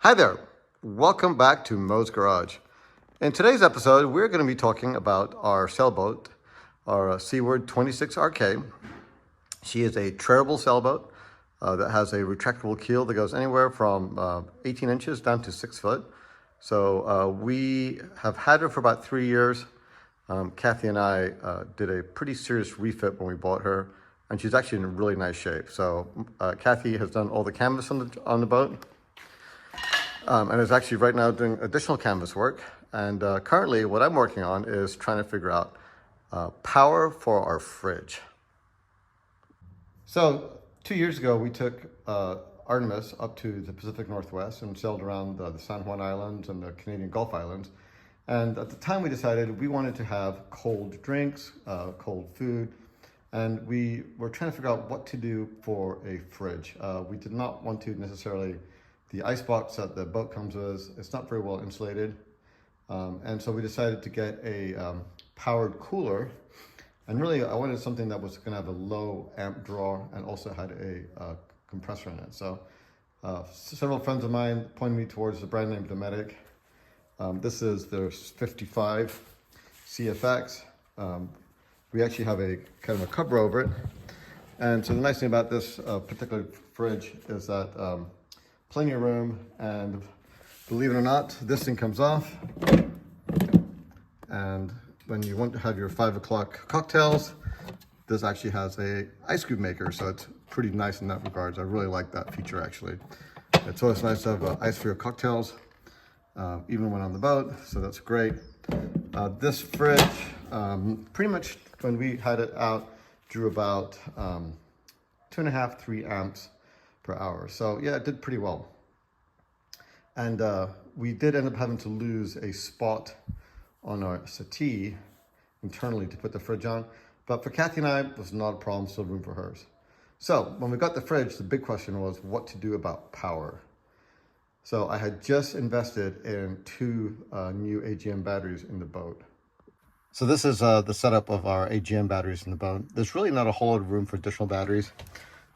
Hi there, welcome back to Mo's Garage. In today's episode, we're going to be talking about our sailboat, our Seaward 26RK. She is a trailable sailboat that has a retractable keel that goes anywhere from 18 inches down to 6 foot. So we have had her for about 3 years. Kathy and I did a pretty serious refit when we bought her, and she's actually in really nice shape. So Kathy has done all the canvas on the boat. And is actually right now doing additional canvas work. And currently what I'm working on is trying to figure out power for our fridge. So 2 years ago, we took Artemis up to the Pacific Northwest and sailed around the San Juan Islands and the Canadian Gulf Islands. And at the time we decided we wanted to have cold drinks, cold food, and we were trying to figure out what to do for a fridge. We did not want to necessarily. The ice box that the boat comes with, it's not very well insulated. And so we decided to get a powered cooler. And really, I wanted something that was gonna have a low amp draw and also had a compressor in it. So several friends of mine pointed me towards the brand name Dometic. This is their 55 CFX. We actually have a kind of a cover over it. And so the nice thing about this particular fridge is that plenty of room, and believe it or not, this thing comes off, and when you want to have your 5 o'clock cocktails, this actually has a ice cube maker, so it's pretty nice in that regards. I really like that feature actually. It's always nice to have ice for your cocktails, even when on the boat, so that's great. This fridge, pretty much when we had it out, drew about 2.5, 3 amps per hour. So yeah, it did pretty well. And we did end up having to lose a spot on our settee internally to put the fridge on. But for Kathy and I, it was not a problem, still room for hers. So when we got the fridge, the big question was what to do about power. So I had just invested in 2 new AGM batteries in the boat. So this is the setup of our AGM batteries in the boat. There's really not a whole lot of room for additional batteries.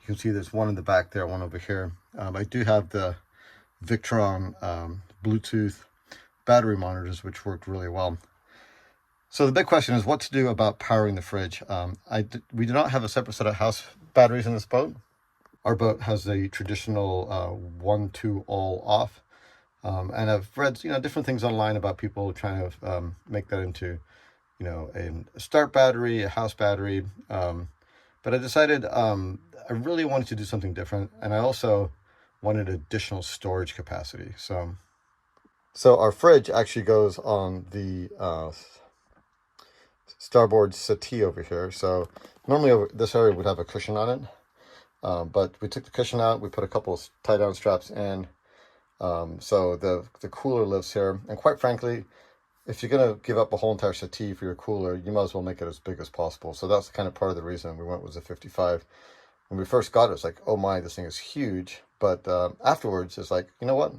You can see there's one in the back there, one over here. I do have the Victron Bluetooth battery monitors, which worked really well. So the big question is what to do about powering the fridge. We do not have a separate set of house batteries in this boat. Our boat has a traditional 1-2 all off. And I've read different things online about people trying to make that into a start battery, a house battery. But I decided I really wanted to do something different, and I also wanted additional storage capacity. So our fridge actually goes on the starboard settee over here. So normally this area would have a cushion on it, but we took the cushion out. We put a couple of tie-down straps in. So the cooler lives here, and quite frankly, if you're going to give up a whole entire settee for your cooler, you might as well make it as big as possible. So that's kind of part of the reason we went with the 55. When we first got it, it's like, oh my, this thing is huge. But afterwards, it's like, you know what?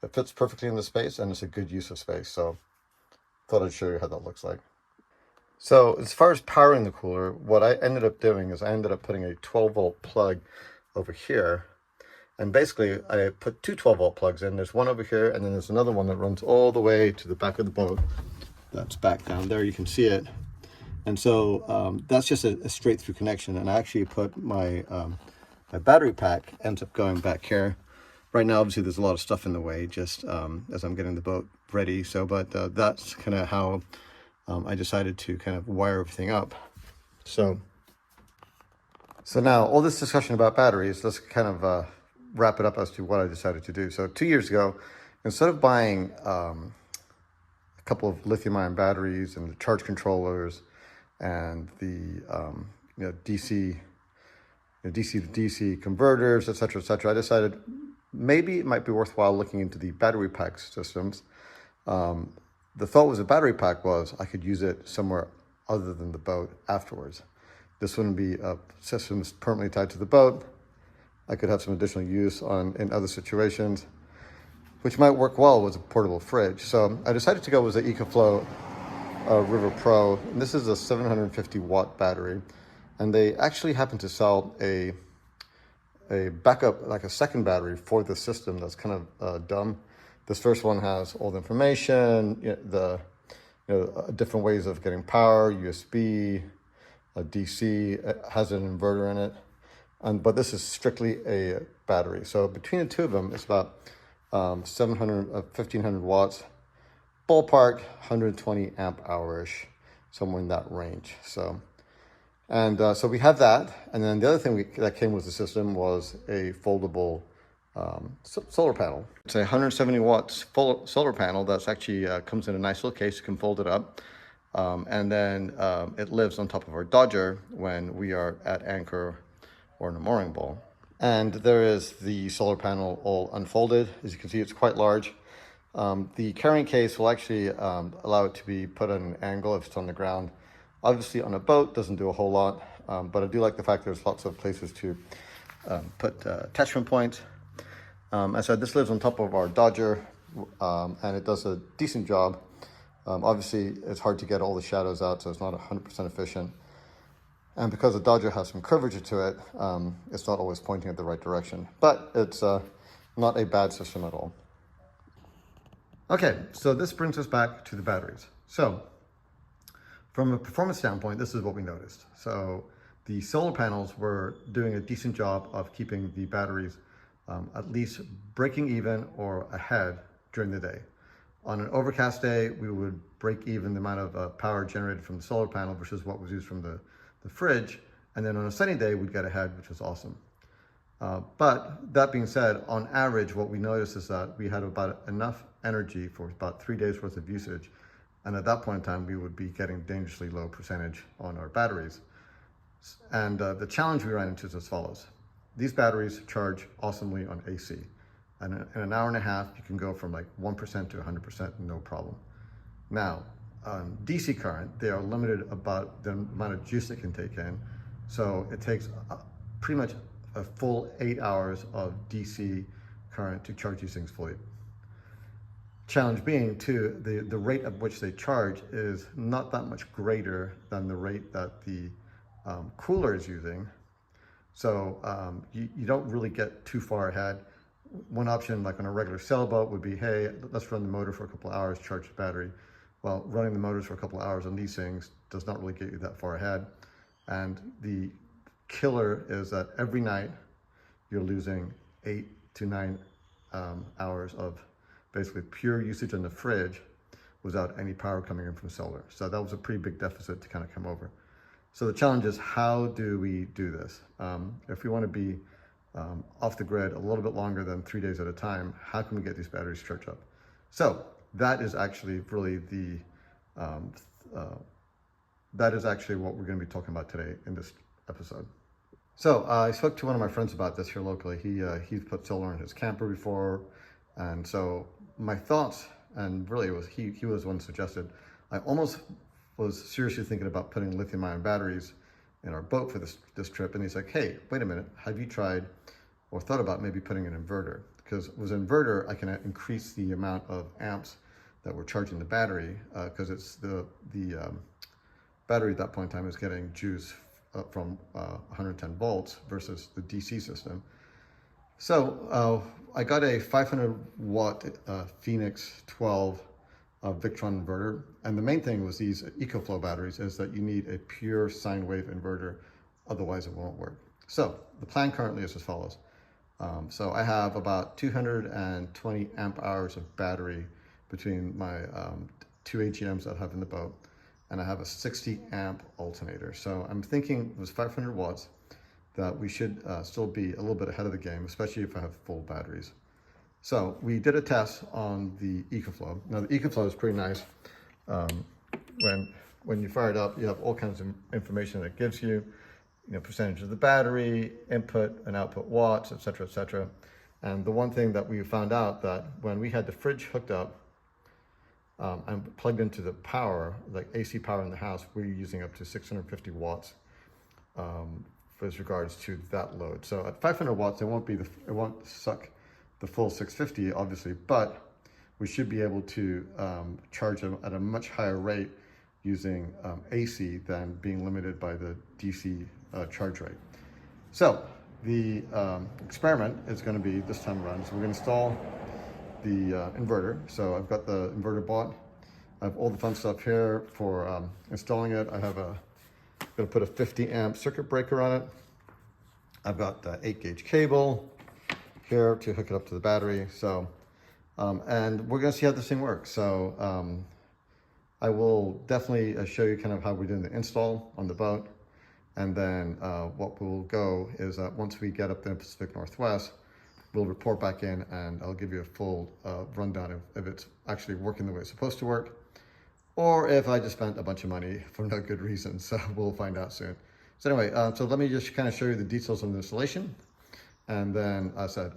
It fits perfectly in the space, and it's a good use of space. So thought I'd show you how that looks like. So as far as powering the cooler, what I ended up doing is I ended up putting a 12-volt plug over here. And basically, I put 2 12-volt plugs in. There's one over here, and then there's another one that runs all the way to the back of the boat. That's back down there. You can see it. And so that's just a straight-through connection. And I actually put my battery pack ends up going back here. Right now, obviously, there's a lot of stuff in the way just as I'm getting the boat ready. So, but that's kind of how I decided to kind of wire everything up. So now all this discussion about batteries, let's kind of wrap it up as to what I decided to do. So 2 years ago, instead of buying a couple of lithium-ion batteries and the charge controllers and the DC to DC converters, etc., I decided maybe it might be worthwhile looking into the battery pack systems. The thought was a battery pack was I could use it somewhere other than the boat afterwards. This wouldn't be a system permanently tied to the boat. I could have some additional use in other situations, which might work well with a portable fridge. So I decided to go with the EcoFlow River Pro. And this is a 750 watt battery. And they actually happen to sell a backup, like a second battery for the system that's kind of dumb. This first one has all the information, different ways of getting power, USB, DC, it has an inverter in it. But this is strictly a battery. So between the two of them, it's about 1500 watts, ballpark 120 amp hour-ish, somewhere in that range. So we have that. And then the other thing that came with the system was a foldable solar panel. It's a 170 watts full solar panel that's actually comes in a nice little case. You can fold it up. And then it lives on top of our Dodger when we are at anchor or in a mooring ball. And there is the solar panel all unfolded. As you can see, it's quite large. The carrying case will actually allow it to be put at an angle if it's on the ground. Obviously on a boat, doesn't do a whole lot, but I do like the fact there's lots of places to put attachment points. As I said, this lives on top of our Dodger, and it does a decent job. Obviously, it's hard to get all the shadows out, so it's not 100% efficient. And because the Dodger has some curvature to it, it's not always pointing at the right direction. But it's not a bad system at all. Okay, so this brings us back to the batteries. So from a performance standpoint, this is what we noticed. So the solar panels were doing a decent job of keeping the batteries at least breaking even or ahead during the day. On an overcast day, we would break even the amount of power generated from the solar panel versus what was used from the fridge. And then on a sunny day, we'd get ahead, which was awesome. But that being said, on average, what we noticed is that we had about enough energy for about 3 days worth of usage. And at that point in time, we would be getting dangerously low percentage on our batteries. And the challenge we ran into is as follows. These batteries charge awesomely on AC. And in an hour and a half, you can go from like 1% to 100%, no problem. Now, DC current, they are limited about the amount of juice it can take in. So it takes pretty much a full 8 hours of DC current to charge these things fully. Challenge being too, the rate at which they charge is not that much greater than the rate that the cooler is using. So you don't really get too far ahead. One option, like on a regular sailboat, would be, hey, let's run the motor for a couple of hours, charge the battery. Well, running the motors for a couple of hours on these things does not really get you that far ahead. And the killer is that every night you're losing 8 to 9 hours of basically pure usage in the fridge without any power coming in from solar. So that was a pretty big deficit to kind of come over. So the challenge is, how do we do this? If we want to be off the grid a little bit longer than 3 days at a time, how can we get these batteries charged up? So that is actually really that is actually what we're going to be talking about today in this episode. So I spoke to one of my friends about this here locally. He's put solar in his camper before, and so my thoughts, and really it was he was the one who suggested. I almost was seriously thinking about putting lithium-ion batteries in our boat for this trip, and he's like, hey, wait a minute, have you tried or thought about maybe putting an inverter? Because with an inverter, I can increase the amount of amps that we're charging the battery, because it's the battery at that point in time is getting juice from 110 volts versus the DC system. So I got a 500 watt Phoenix 12 Victron inverter, and the main thing with these EcoFlow batteries is that you need a pure sine wave inverter, otherwise it won't work. So the plan currently is as follows. So I have about 220 amp hours of battery between my two AGMs that I have in the boat, and I have a 60 amp alternator. So I'm thinking with 500 watts that we should still be a little bit ahead of the game, especially if I have full batteries. So we did a test on the EcoFlow. Now the EcoFlow is pretty nice. When you fire it up, you have all kinds of information that it gives you, percentage of the battery, input and output watts, et cetera, et cetera. And the one thing that we found out that when we had the fridge hooked up and plugged into the power, like AC power in the house, we're using up to 650 watts with regards to that load. So at 500 watts, it won't suck the full 650, obviously, but we should be able to charge them at a much higher rate using AC than being limited by the DC charge rate. So the experiment is going to be this time around. So we're going to install the inverter. So I've got the inverter bought. I have all the fun stuff here for installing it. I have going to put a 50 amp circuit breaker on it. I've got the 8-gauge cable here to hook it up to the battery. So, and we're going to see how this thing works. So I will definitely show you kind of how we're doing the install on the boat. And then what we'll go is that once we get up there in Pacific Northwest, we'll report back in and I'll give you a full rundown of if it's actually working the way it's supposed to work, or if I just spent a bunch of money for no good reason. So we'll find out soon. So anyway, so let me just kind of show you the details of the installation. And then I said,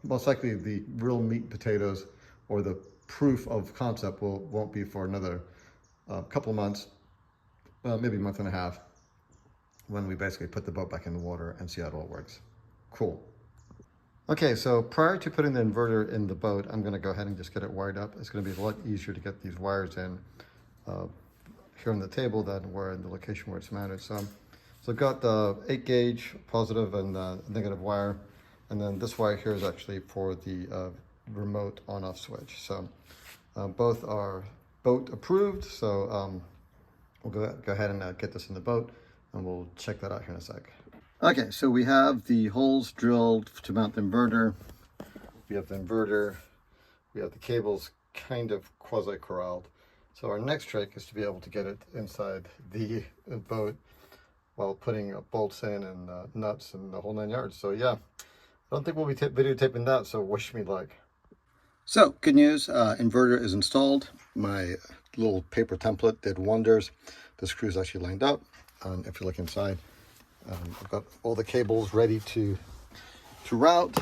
most likely the real meat and potatoes or the proof of concept won't be for another couple of months, maybe a month and a half, when we basically put the boat back in the water and see how it all works. Cool. Okay, so prior to putting the inverter in the boat, I'm going to go ahead and just get it wired up. It's going to be a lot easier to get these wires in here on the table than where in the location where it's mounted. So I've got the 8-gauge positive and negative wire, and then this wire here is actually for the remote on-off switch. So both are boat approved, so we'll go ahead and get this in the boat, and we'll check that out here in a sec. Okay, so we have the holes drilled to mount the inverter. We have the inverter. We have the cables kind of quasi-corralled. So our next trick is to be able to get it inside the boat while putting bolts in and nuts and the whole 9 yards. So yeah, I don't think we'll be videotaping that, so wish me luck. So good news, inverter is installed. My little paper template did wonders. The screws actually lined up. If you look inside, I've got all the cables ready to route,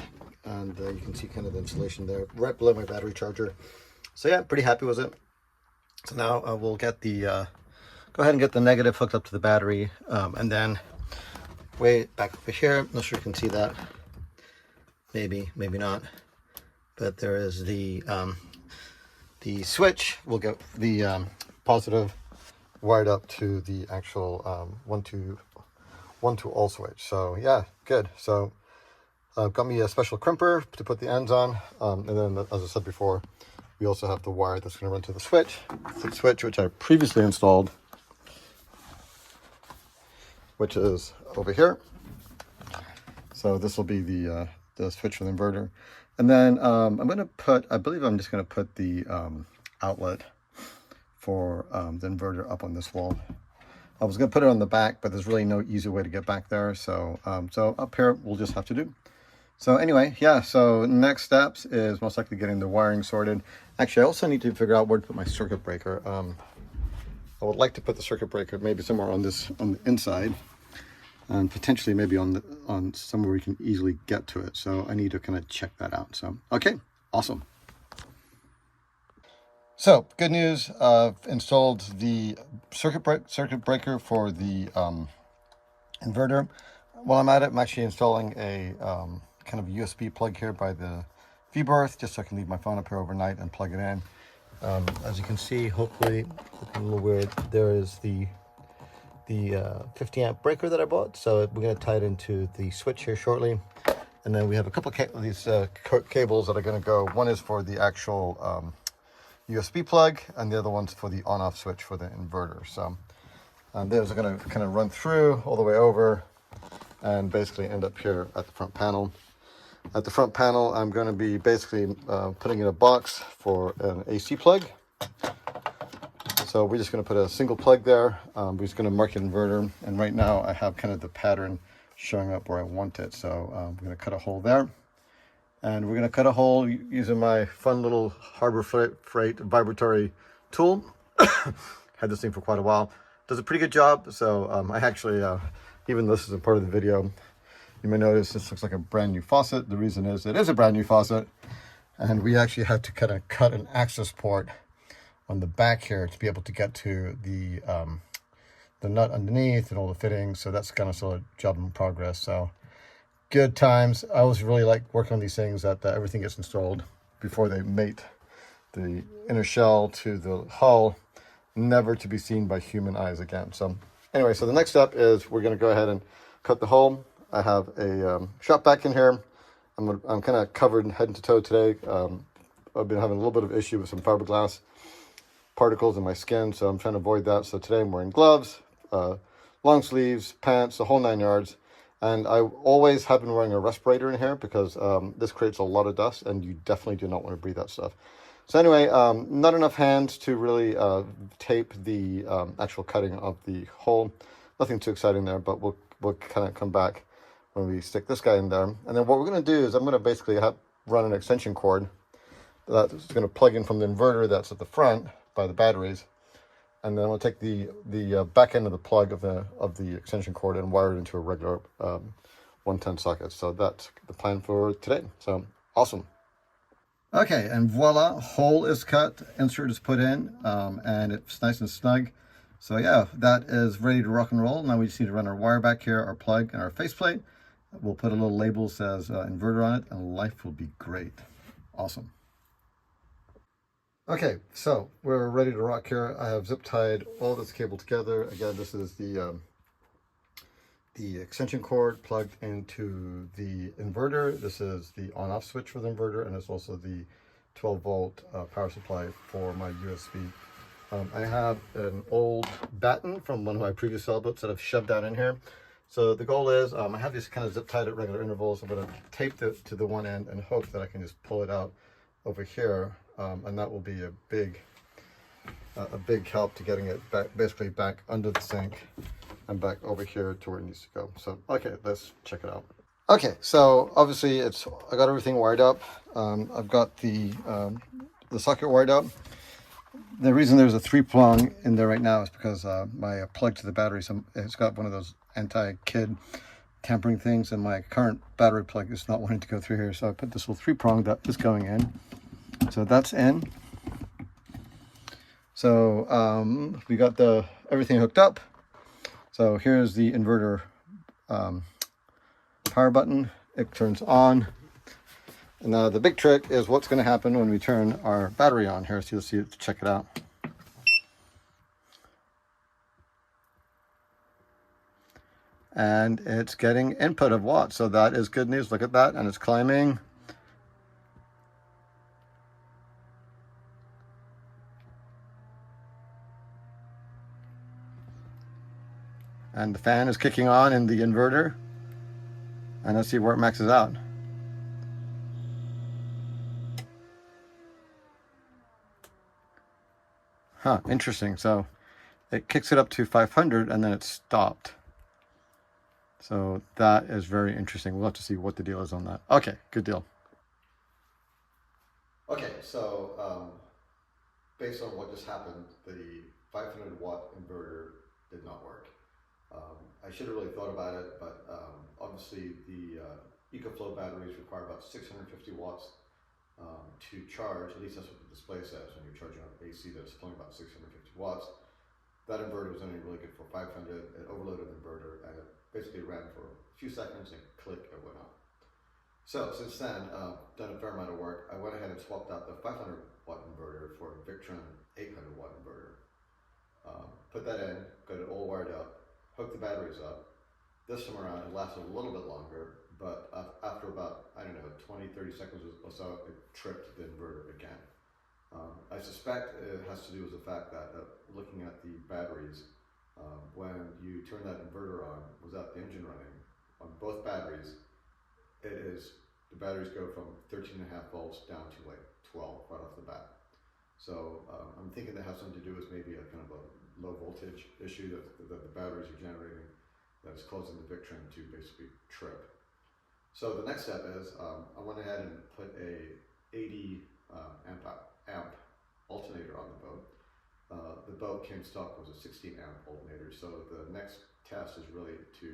and you can see kind of the installation there right below my battery charger. So yeah, pretty happy with it. So now we'll get the go ahead and get the negative hooked up to the battery, and then way back over here, I'm not sure you can see that, maybe not, but there is the switch. We'll get the positive wired up to the actual 1 to all switch. So yeah, good. So got me a special crimper to put the ends on, and then as I said before, we also have the wire that's going to run to the switch which I previously installed, which is over here. So this will be the switch for the inverter, and then I'm going to put, I believe I'm just going to put the outlet for the inverter up on this wall. I was going to put it on the back, but there's really no easy way to get back there. So so up here we'll just have to do. So anyway, yeah, so next steps is most likely getting the wiring sorted. Actually, I also need to figure out where to put my circuit breaker. I would like to put the circuit breaker maybe somewhere on the inside, and potentially maybe on somewhere we can easily get to it. So I need to kind of check that out. So okay, awesome. So good news, I've installed the circuit breaker for the inverter. While I'm at it, I'm actually installing a kind of USB plug here by the V-berth, just so I can leave my phone up here overnight and plug it in. As you can see, hopefully, looking a little weird, there is the 50 amp breaker that I bought. So we're going to tie it into the switch here shortly. And then we have a couple of these cables that are going to go. One is for the actual USB plug, and the other one's for the on-off switch for the inverter. So those are going to kind of run through all the way over and basically end up here at the front panel. At the front panel, I'm going to be basically putting in a box for an AC plug. So we're just going to put a single plug there. We're just going to mark an inverter, and right now I have kind of the pattern showing up where I want it. So we're going to cut a hole there. And we're going to cut a hole using my fun little Harbor Freight vibratory tool. Had this thing for quite a while. Does a pretty good job. So I actually, even though this isn't part of the video, you may notice this looks like a brand new faucet. The reason is it is a brand new faucet. And we actually had to kind of cut an access port on the back here to be able to get to the nut underneath and all the fittings. So that's kind of sort of job in progress. So good times. I always really like working on these things that everything gets installed before they mate the inner shell to the hull, never to be seen by human eyes again. So anyway, so the next step is we're going to go ahead and cut the hole. I have a shop vac in here. I'm kind of covered head to toe today. I've been having a little bit of issue with some fiberglass particles in my skin, so I'm trying to avoid that. So today I'm wearing gloves, long sleeves, pants, the whole 9 yards. And I always have been wearing a respirator in here because this creates a lot of dust, and you definitely do not want to breathe that stuff. So anyway, not enough hands to really tape the actual cutting of the hole. Nothing too exciting there, but we'll kind of come back when we stick this guy in there. And then what we're going to do is I'm going to basically run an extension cord that's going to plug in from the inverter that's at the front by the batteries. And then I'm going to take the back end of the plug of the extension cord and wire it into a regular 110 socket. So that's the plan for today. So awesome. Okay, and voila, hole is cut, insert is put in, and it's nice and snug. So yeah, that is ready to rock and roll. Now we just need to run our wire back here, our plug, and our faceplate. We'll put a little label that says inverter on it, and life will be great. Awesome. Okay, so we're ready to rock here. I have zip tied all this cable together. Again, this is the extension cord plugged into the inverter. This is the on-off switch for the inverter, and it's also the 12-volt power supply for my USB. I have an old batten from one of my previous sailboats that I've shoved down in here. So the goal is, I have these kind of zip tied at regular intervals. I'm going to tape it to the one end and hope that I can just pull it out over here, and that will be a big help to getting it back, basically back under the sink and back over here to where it needs to go. So okay, let's check it out. Okay, so obviously I got everything wired up. I've got the socket wired up. The reason there's a 3-prong in there right now is because my plug to the battery, it's got one of those anti-kid tampering things, and my current battery plug is not wanting to go through here. So I put this little 3-prong that is going in. So that's in. So we got everything hooked up. So here's the inverter power button. It turns on. And now the big trick is what's going to happen when we turn our battery on here. So you'll see it, check it out. And it's getting input of watts. So that is good news. Look at that. And it's climbing. And the fan is kicking on in the inverter. And let's see where it maxes out. Huh, interesting. So it kicks it up to 500 and then it stopped. So that is very interesting. We'll have to see what the deal is on that. Okay, good deal. Okay, so based on what just happened, the 500-watt inverter did not work. I should have really thought about it, but obviously the EcoFlow batteries require about 650 watts to charge. At least that's what the display says when you're charging on AC, that's pulling about 650 watts. That inverter was only really good for 500. It overloaded the inverter, and it basically ran for a few seconds and click, it went out. So since then, done a fair amount of work. I went ahead and swapped out the 500-watt inverter for a Victron 800-watt inverter. Put that in, got it all wired up, hooked the batteries up. This time around, it lasted a little bit longer, but after about, 20-30 seconds or so, it tripped the inverter again. I suspect it has to do with the fact that looking at the batteries, when you turn that inverter on without the engine running, on both batteries, the batteries go from 13.5 volts down to like 12 right off the bat. So I'm thinking that has something to do with maybe a kind of a low voltage issue that the batteries are generating that is causing the Victron to basically trip. So the next step is I went ahead and put a 80 amp alternator on the boat. The boat came stock with a 16 amp alternator. So the next test is really to,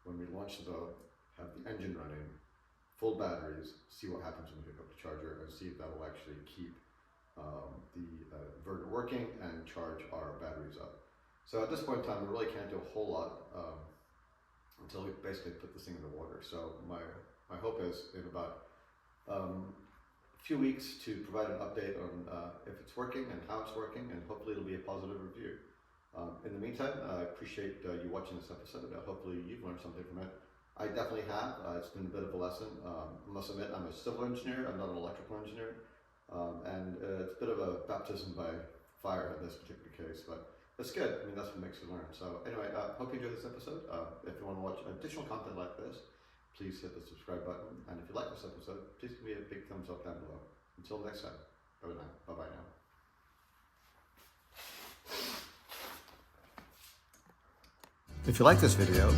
when we launch the boat, have the engine running, full batteries, see what happens when we hook up the charger, and see if that will actually keep the inverter working and charge our batteries up. So at this point in time, we really can't do a whole lot until we basically put this thing in the water. So my hope is in about a few weeks to provide an update on if it's working and how it's working, and hopefully it'll be a positive review. In the meantime, I appreciate you watching this episode. Hopefully you've learned something from it. I definitely have. It's been a bit of a lesson. I must admit, I'm a civil engineer. I'm not an electrical engineer. And it's a bit of a baptism by fire in this particular case, but it's good. I mean, that's what makes you learn. So anyway, hope you enjoyed this episode. If you want to watch additional content like this, please hit the subscribe button. And if you like this episode, please give me a big thumbs up down below. Until next time, bye-bye now. If you like this video,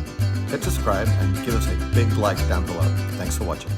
hit subscribe and give us a big like down below. Thanks for watching.